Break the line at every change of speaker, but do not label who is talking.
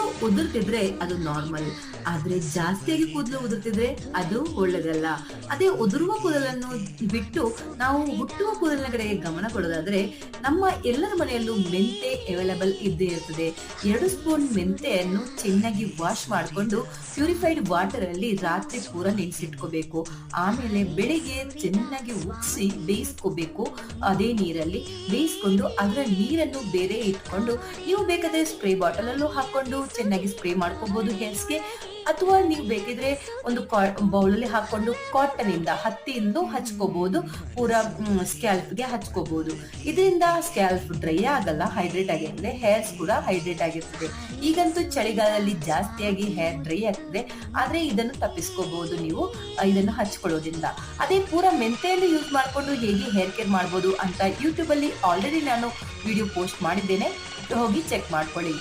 ಕೂದಲು ಉದುರ್ತಿದ್ರೆ ಅದು ನಾರ್ಮಲ್, ಆದ್ರೆ ಜಾಸ್ತಿಯಾಗಿ ಕೂದಲು ಉದುರ್ತಿದ್ರೆ ಅದು ಒಳ್ಳೇದಲ್ಲ. ಅದೇ ಉದುರುವ ಕೂದಲನ್ನು ಬಿಟ್ಟು ನಾವು ಹುಟ್ಟುವ ಕೂದಲಿನ ಕಡೆಗೆ ಗಮನ ಕೊಡೋದಾದ್ರೆ, ನಮ್ಮ ಎಲ್ಲರ ಮನೆಯಲ್ಲೂ ಮೆಂತೆ ಅವೈಲಬಲ್ ಇದ್ದೇ ಇರ್ತದೆ. 2 ಸ್ಪೂನ್ ಮೆಂತೆಯನ್ನು ಚೆನ್ನಾಗಿ ವಾಶ್ ಮಾಡಿಕೊಂಡು ಪ್ಯೂರಿಫೈಡ್ ವಾಟರ್ ಅಲ್ಲಿ ರಾತ್ರಿ ಪೂರ ನೆನೆಸಿಟ್ಕೋಬೇಕು. ಆಮೇಲೆ ಬೆಳಿಗ್ಗೆ ಚೆನ್ನಾಗಿ ಉಗ್ಸಿ ಬೇಯಿಸ್ಕೋಬೇಕು. ಅದೇ ನೀರಲ್ಲಿ ಬೇಯಿಸ್ಕೊಂಡು ಅದರ ನೀರನ್ನು ಬೇರೆ ಇಟ್ಕೊಂಡು ನೀವು ಬೇಕಾದ್ರೆ ಸ್ಪ್ರೇ ಬಾಟಲ್ ಅಲ್ಲೂ ಹಾಕೊಂಡು ಚೆನ್ನಾಗಿ ಸ್ಪ್ರೇ ಮಾಡ್ಕೋಬಹುದು ಹೇರ್ಸ್ಗೆ. ಅಥವಾ ನೀವು ಬೇಕಿದ್ರೆ ಒಂದು ಬೌಲಲ್ಲಿ ಹಾಕೊಂಡು ಕಾಟನ್ ಇಂದ ಹತ್ತಿಯಿಂದ ಹಚ್ಕೋಬಹುದು, ಪೂರಾ ಸ್ಕ್ಯಾಲ್ಪ್ಗೆ ಹಚ್ಕೋಬಹುದು. ಇದರಿಂದ ಸ್ಕ್ಯಾಲ್ಪ್ ಡ್ರೈ ಆಗಲ್ಲ, ಹೈಡ್ರೇಟ್ ಆಗಿರ್ತದೆ, ಹೇರ್ಸ್ ಕೂಡ ಹೈಡ್ರೇಟ್ ಆಗಿರ್ತದೆ. ಈಗಂತೂ ಚಳಿಗಾಲದಲ್ಲಿ ಜಾಸ್ತಿಯಾಗಿ ಹೇರ್ ಡ್ರೈ ಆಗ್ತದೆ, ಆದ್ರೆ ಇದನ್ನು ತಪ್ಪಿಸ್ಕೋಬಹುದು ನೀವು ಇದನ್ನು ಹಚ್ಕೊಳ್ಳೋದ್ರಿಂದ. ಅದೇ ಪೂರಾ ಮೆಂತೆಯನ್ನು ಯೂಸ್ ಮಾಡಿಕೊಂಡು ಹೇಗೆ ಹೇರ್ ಕೇರ್ ಮಾಡ್ಬೋದು ಅಂತ ಯೂಟ್ಯೂಬ್ ಅಲ್ಲಿ ಆಲ್ರೆಡಿ ನಾನು ವಿಡಿಯೋ ಪೋಸ್ಟ್ ಮಾಡಿದ್ದೇನೆ, ಹೋಗಿ ಚೆಕ್ ಮಾಡ್ಕೊಳ್ಳಿ.